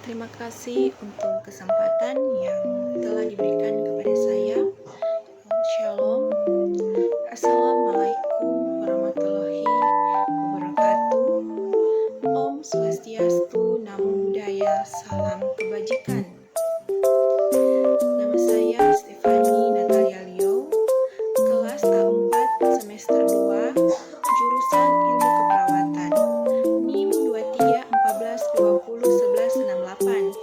Terima kasih untuk kesempatan yang telah diberikan kepada saya. Shalom. Assalamualaikum warahmatullahi wabarakatuh. Om Swastiastu, Namo Buddhaya, salam kebajikan. Nama saya Stefani Natalia Leo, kelas A4 semester 2, jurusan Ilmu Keperawatan. NIM 2314201168.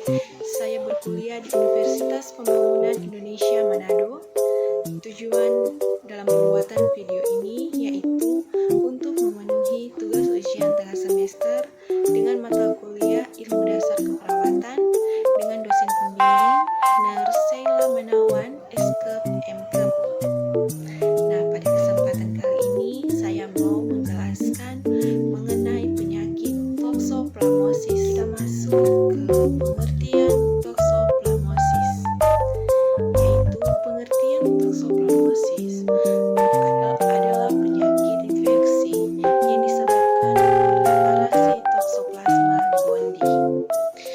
Saya berkuliah di Universitas Pembangunan Indonesia Manado. Tujuan dalam pembuatan video ini yaitu untuk memenuhi tugas ujian tengah semester dengan mata kuliah Ilmu Dasar Keperawatan dengan dosen pembimbing Nurse Sheila Menawan, Eskep, Mkep. Nah, pada kesempatan kali ini saya mau menjelaskan mengenai penyakit toxoplasmosis. Kita masuk ke pengertian toxoplasmosis, yaitu pengertian toxoplasmosis adalah penyakit infeksi yang disebabkan oleh parasit Toxoplasma gondii.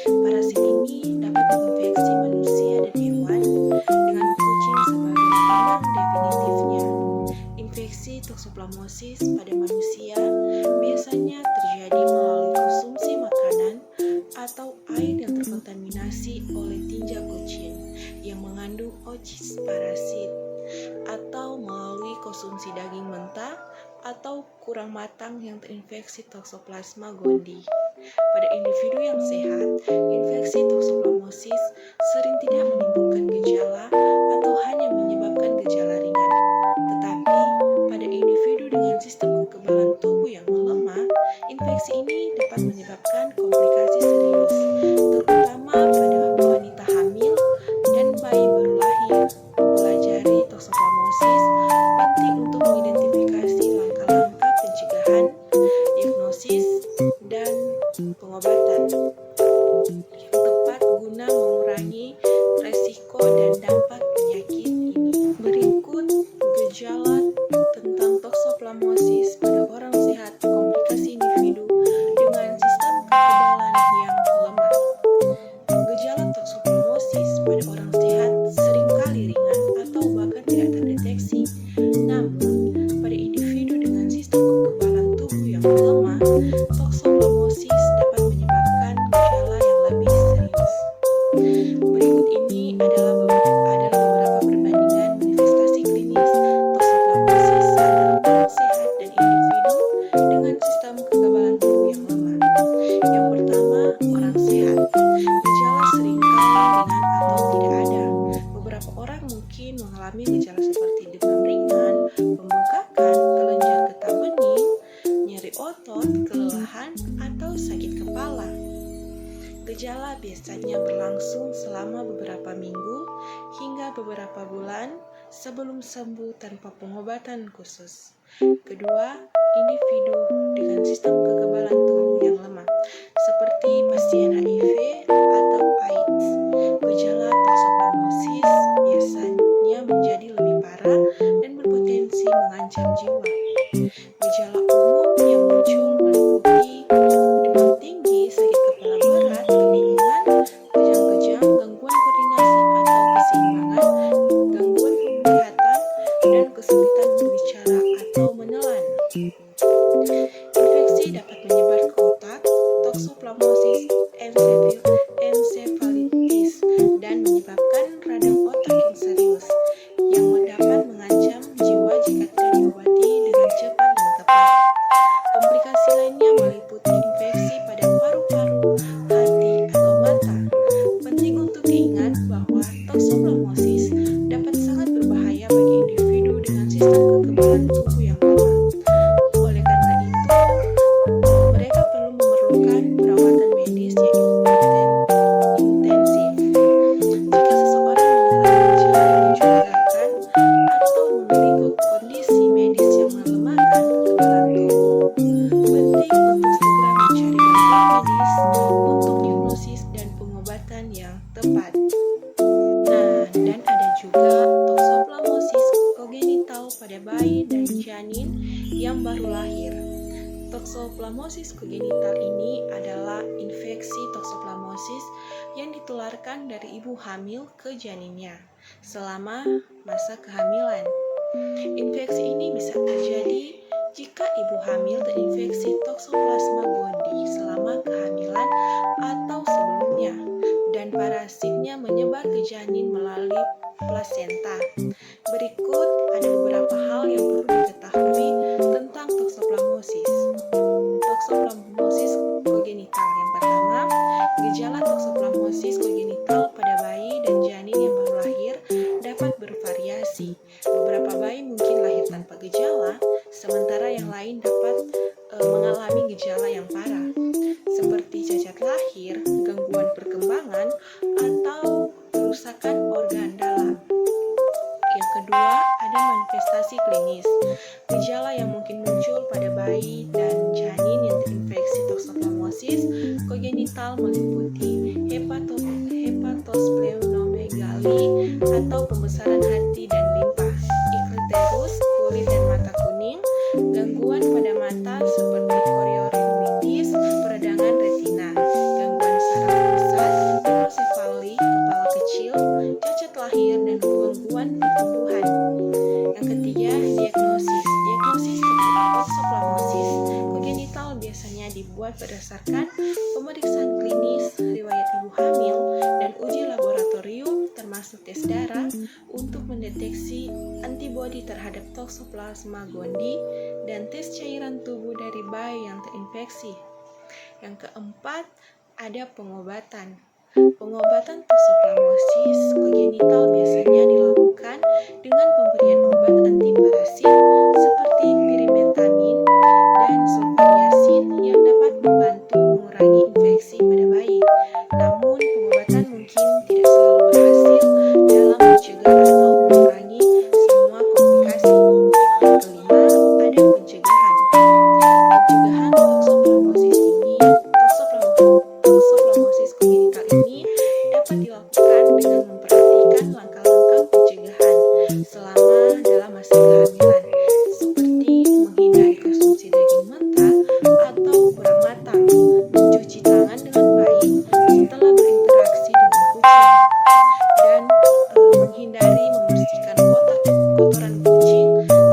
Parasit ini dapat menginfeksi manusia dan hewan, dengan kucing sebagai inang definitifnya. Infeksi toxoplasmosis pada manusia biasanya terjadi melalui konsumsi makanan atau air yang terkontaminasi oleh tinja kucing yang mengandung oocyst parasit, atau melalui konsumsi daging mentah atau kurang matang yang terinfeksi Toxoplasma gondii. Pada individu yang sehat, infeksi toxoplasmosis sering tidak menimbulkan gejala atau hanya menyebabkan gejala ringan. Tetapi pada individu dengan sistem kekebalan tubuh yang lemah, infeksi ini dapat menyebabkan komplikasi serius, terutama pada wanita hamil dan bayi baru lahir. Mempelajari toxoplasmosis penting untuk mengidentifikasi langkah-langkah pencegahan, diagnosis, dan pengobatan yang tepat guna mengurangi resiko dan dampak penyakit ini. Berikut gejala tentang toxoplasmosis pada orang sehat, komplikasi individu dengan sistem kekebalan yang lemah. Gejala toxoplasmosis pada orang sehat seringkali ringan atau bahkan tidak terdeteksi. Namun, pada individu dengan sistem kekebalan tubuh yang lemah, toxoplasmosis dapat menyebabkan gejala yang lebih serius. Berikut ini adalah beberapa perbandingan manifestasi klinis toxoplasmosis dalam orang sehat dan individu dengan sistem kekebalan tubuh yang lemah. Yang pertama, orang sehat. Gejala seringkali ringan atau tidak ada. Beberapa orang mungkin mengalami gejala seperti demam ringan, pembengkakan, kelenjar getah bening, nyeri otot, kelelahan, atau sakit kepala. Gejala biasanya berlangsung selama beberapa minggu hingga beberapa bulan sebelum sembuh tanpa pengobatan khusus. Kedua, individu dengan sistem kekebalan tubuh yang lemah, seperti pasien HIV atau AIDS. Gejala toxoplasmosis biasanya menjadi lebih parah dan berpotensi mengancam jiwa. Gejala umum yang muncul meliputi demam tinggi, sakit kepala berat, kebingungan, kejang-kejang, gangguan koordinasi atau keseimbangan, gangguan penglihatan, dan kesulitan berbicara atau menelan. Infeksi dapat menyebar ke otak, toxoplasmosis encephalitis, dan menyebabkan radang otak yang serius, yang dapat mengancam jiwa jika tidak diobati dengan cepat dan tepat. Komplikasi lainnya meliputi infeksi pada paru-paru, hati, atau mata. Penting untuk diingat bahwa toxoplasmosis dapat sangat berbahaya bagi individu dengan sistem kekebalan tubuh yang lemah. Oleh karena itu, mereka perlu memerlukan perawatan medis yaitu Toxoplasmosis congenital ini adalah infeksi toxoplasmosis yang ditularkan dari ibu hamil ke janinnya selama masa kehamilan. Infeksi ini bisa terjadi jika ibu hamil terinfeksi Toxoplasma gondii selama kehamilan atau sebelumnya, dan parasitnya menyebar ke janin melalui plasenta. Berikut ada beberapa hal yang perlu diketahui tentang toxoplasmosis. Toxoplasmosis congenital. Yang pertama, gejala toxoplasmosis congenital pada bayi dan janin yang baru lahir dapat bervariasi. Beberapa bayi mungkin lahir tanpa gejala, sementara yang lain dapat mengalami gejala yang parah, seperti cacat lahir, gangguan perkembangan, atau kerusakan organ dalam. Yang kedua, ada manifestasi klinis. Gejala yang mungkin muncul pada bayi dan janin yang terinfeksi toxoplasmosis congenital meliputi hepatosplenomegaly atau pembesaran hati dan limpa, icterus, kulit dan mata kuning, gangguan pada mata seperti chorioiditis, peradangan retina, gangguan saraf pusat, microsefali, kepala kecil, cacat lahir, dan gangguan pertumbuhan. Yang ketiga, diagnosis. Diagnosis toxoplasmosis congenital biasanya dibuat berdasarkan pemeriksaan klinis, riwayat ibu hamil, dan uji laboratorium termasuk tes darah untuk mendeteksi antibodi terhadap Toxoplasma gondii dan tes cairan tubuh dari bayi yang terinfeksi. Yang keempat, ada pengobatan. Pengobatan toxoplasmosis congenital biasanya dilakukan dengan pemberian obat antiparasit seperti pirimetamin dan sulfaniasin yang dapat membantu mengurangi infeksi pada bayi. Namun, pengobatan mungkin tidak selalu berhasil dalam mencegah atau mengurangi semua komplikasi. Yang kelima, ada pencegahan. Pencegahan toxoplasmosis congenital ini dapat dilakukan dengan memperhatikan langkah-langkah pencegahan selama dalam masa kehamilan, seperti menghindari konsumsi daging mentah atau kurang matang, mencuci tangan dengan baik setelah berinteraksi dengan kucing, dan menghindari membersihkan kotoran kucing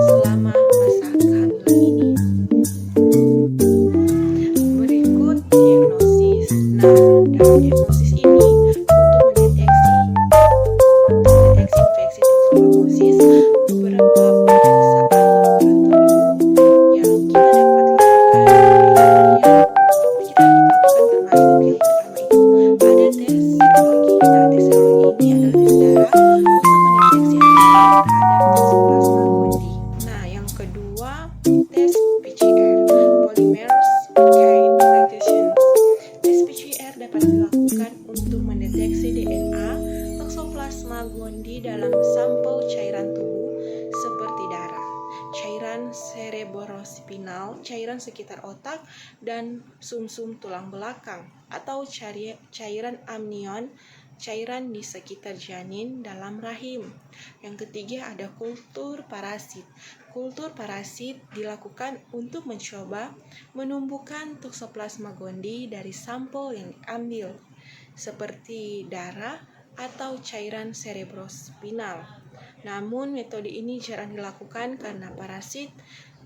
selama masa kehamilan ini. Berikut diagnosis. Nah, dalam diagnosis ini untuk mendeteksi infeksi toxoplasmosis, beberapa pemeriksaan laboratorium yang kita dapat lakukan termasuk yang pertama itu ada tes serologi. Nah, tes serologi ini adalah tes darah untuk mendeteksi antibodi terhadap Toxoplasma gondii. Nah, yang kedua, tes PCR, Polymerase Chain Reaction. Tes PCR dapat dilakukan untuk mendeteksi DNA Toxoplasma gondii dalam sampel cairan tubuh seperti darah, cairan cerebrospinal, cairan sekitar otak, dan sumsum tulang belakang, atau cairan amnion, cairan di sekitar janin dalam rahim. Yang ketiga, ada kultur parasit. Kultur parasit dilakukan untuk mencoba menumbuhkan Toxoplasma gondii dari sampel yang diambil, seperti darah atau cairan cerebrospinal. Namun, metode ini jarang dilakukan karena parasit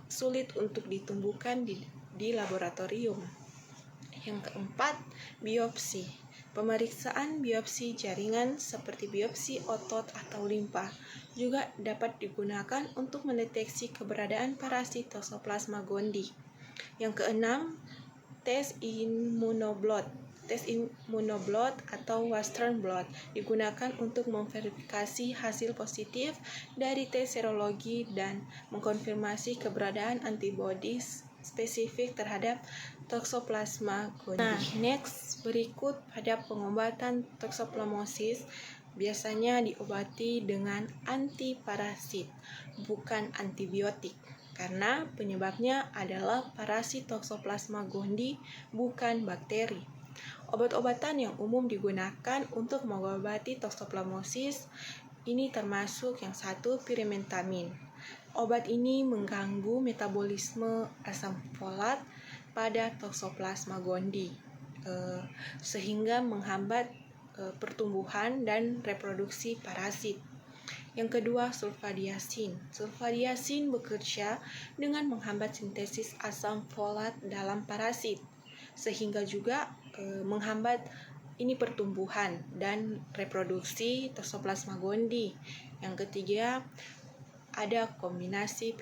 sulit untuk ditumbuhkan di laboratorium. Yang keempat, biopsi. Pemeriksaan biopsi jaringan seperti biopsi otot atau limpa juga dapat digunakan untuk mendeteksi keberadaan parasit Toxoplasma gondii. Yang keenam, tes immunoblot. Tes immunoblot atau Western blot digunakan untuk memverifikasi hasil positif dari tes serologi dan mengkonfirmasi keberadaan antibodi spesifik terhadap Toxoplasma gondii. Nah, next, berikut pada pengobatan toxoplasmosis biasanya diobati dengan antiparasit, bukan antibiotik, karena penyebabnya adalah parasit Toxoplasma gondii, bukan bakteri. Obat-obatan yang umum digunakan untuk mengobati toxoplasmosis ini termasuk yang satu, pirimetamin. Obat ini mengganggu metabolisme asam folat pada Toxoplasma gondii, sehingga menghambat pertumbuhan dan reproduksi parasit. Yang kedua, sulfadiasin. Sulfadiasin bekerja dengan menghambat sintesis asam folat dalam parasit, sehingga juga menghambat pertumbuhan dan reproduksi Toxoplasma gondii. Yang ketiga, ada kombinasi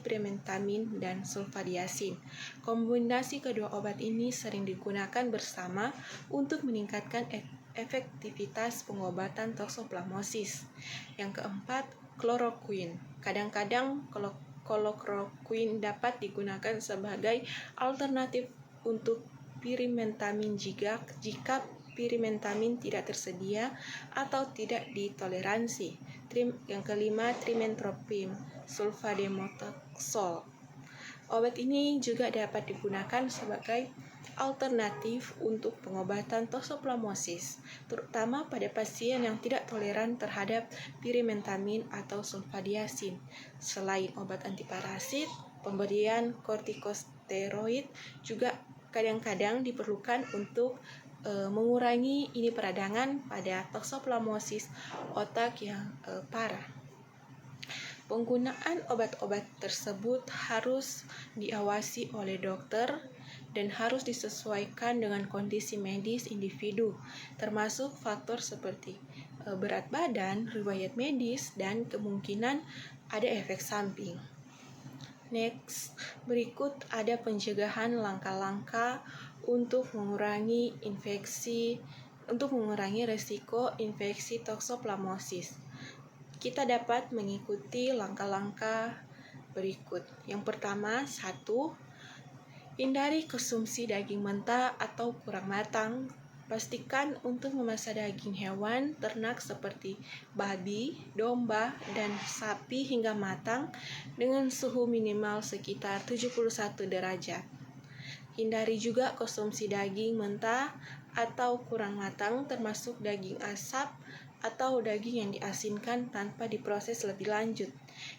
primetamin dan sulfadiasin. Kombinasi kedua obat ini sering digunakan bersama untuk meningkatkan efektivitas pengobatan toksoplasmosis. Yang keempat, kloroquine. Kadang-kadang kloroquine dapat digunakan sebagai alternatif untuk pirimetamin jika pirimetamin tidak tersedia atau tidak ditoleransi. Yang kelima, trimethoprim sulfademoxol. Obat ini juga dapat digunakan sebagai alternatif untuk pengobatan toksoplasmosis, terutama pada pasien yang tidak toleran terhadap pirimetamin atau sulfadiasin. Selain obat antiparasit, pemberian kortikosteroid juga kadang-kadang diperlukan untuk mengurangi peradangan pada toksoplasmosis otak yang parah. Penggunaan obat-obat tersebut harus diawasi oleh dokter dan harus disesuaikan dengan kondisi medis individu, termasuk faktor seperti berat badan, riwayat medis, dan kemungkinan ada efek samping. Next, berikut ada pencegahan langkah-langkah untuk mengurangi resiko infeksi toksoplasmosis. Kita dapat mengikuti langkah-langkah berikut. Yang pertama, 1. Hindari konsumsi daging mentah atau kurang matang. Pastikan untuk memasak daging hewan ternak seperti babi, domba, dan sapi hingga matang dengan suhu minimal sekitar 71 derajat. Hindari juga konsumsi daging mentah atau kurang matang termasuk daging asap atau daging yang diasinkan tanpa diproses lebih lanjut.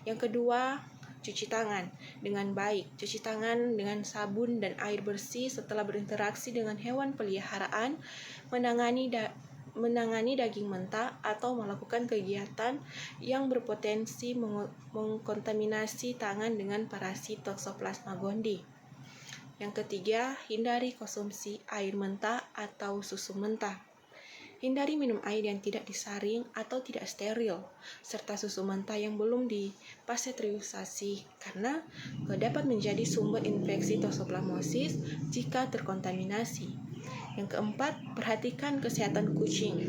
Yang kedua, cuci tangan dengan baik. Cuci tangan dengan sabun dan air bersih setelah berinteraksi dengan hewan peliharaan, menangani daging mentah atau melakukan kegiatan yang berpotensi mengkontaminasi tangan dengan parasit Toxoplasma gondii. Yang ketiga, hindari konsumsi air mentah atau susu mentah. Hindari minum air yang tidak disaring atau tidak steril, serta susu mentah yang belum dipasteurisasi karena dapat menjadi sumber infeksi toksoplasmosis jika terkontaminasi. Yang keempat, perhatikan kesehatan kucing.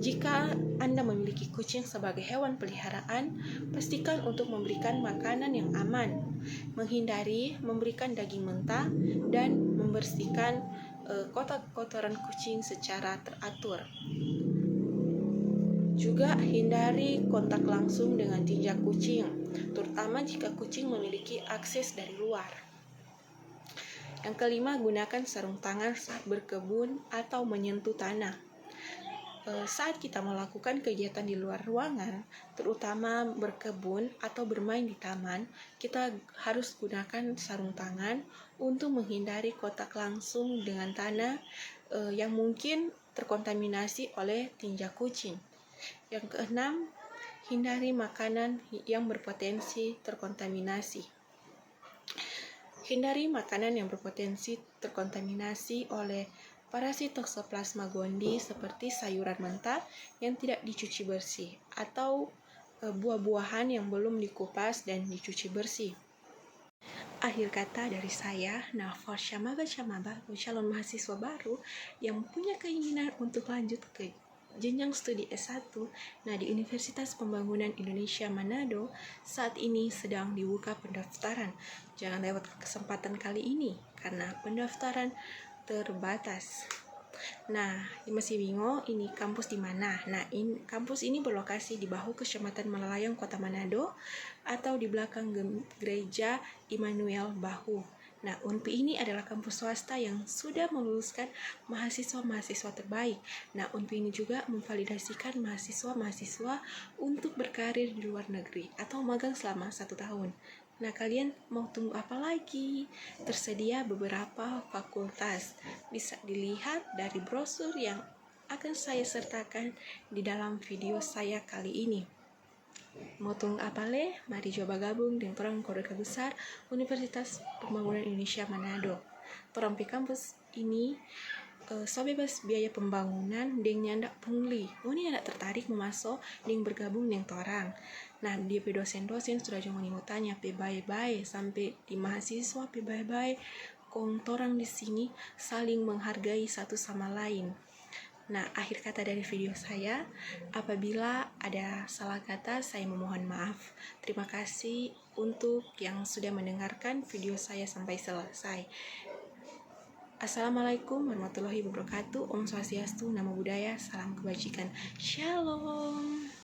Jika Anda memiliki kucing sebagai hewan peliharaan, pastikan untuk memberikan makanan yang aman, menghindari memberikan daging mentah, dan membersihkan kotoran kucing secara teratur. Juga hindari kontak langsung dengan tinja kucing, terutama jika kucing memiliki akses dari luar. Yang kelima, gunakan sarung tangan saat berkebun atau menyentuh tanah. Saat kita melakukan kegiatan di luar ruangan, terutama berkebun atau bermain di taman, kita harus gunakan sarung tangan untuk menghindari kontak langsung dengan tanah yang mungkin terkontaminasi oleh tinja kucing. Yang keenam, hindari makanan yang berpotensi terkontaminasi. Hindari makanan yang berpotensi terkontaminasi oleh parasit Toxoplasma gondii seperti sayuran mentah yang tidak dicuci bersih atau buah-buahan yang belum dikupas dan dicuci bersih. Akhir kata dari saya, for Syamaba calon mahasiswa baru yang punya keinginan untuk lanjut ke jenjang studi S1, di Universitas Pembangunan Indonesia Manado saat ini sedang dibuka pendaftaran. Jangan lewat kesempatan kali ini karena pendaftaran terbatas. Masih bingung ini kampus di mana? Kampus ini berlokasi di bahu Kecamatan Malalayang, Kota Manado, atau di belakang Gereja Immanuel Bahu. UNPI ini adalah kampus swasta yang sudah meluluskan mahasiswa-mahasiswa terbaik. UNPI ini juga memvalidasikan mahasiswa-mahasiswa untuk berkarir di luar negeri atau magang selama 1 tahun. Nah, kalian mau tunggu apa lagi? Tersedia beberapa fakultas. Bisa dilihat dari brosur yang akan saya sertakan di dalam video saya kali ini. Mau tunggu apa le? Mari coba gabung dengan Perang Keluarga Besar Universitas Pembangunan Indonesia Manado. Perang kampus ini so bebas biaya pembangunan deng nyandak pungli. Ini nyandak tertarik memasuk deng bergabung dengan torang. Nah, dia dosen-dosen sudah jangan mau tanya pe bye-bye sampai di mahasiswa pe bye-bye. Kong torang di sini saling menghargai satu sama lain. Nah, akhir kata dari video saya, apabila ada salah kata, saya memohon maaf. Terima kasih untuk yang sudah mendengarkan video saya sampai selesai. Assalamualaikum warahmatullahi wabarakatuh. Om Swastiastu, Namo Buddhaya, salam kebajikan. Shalom.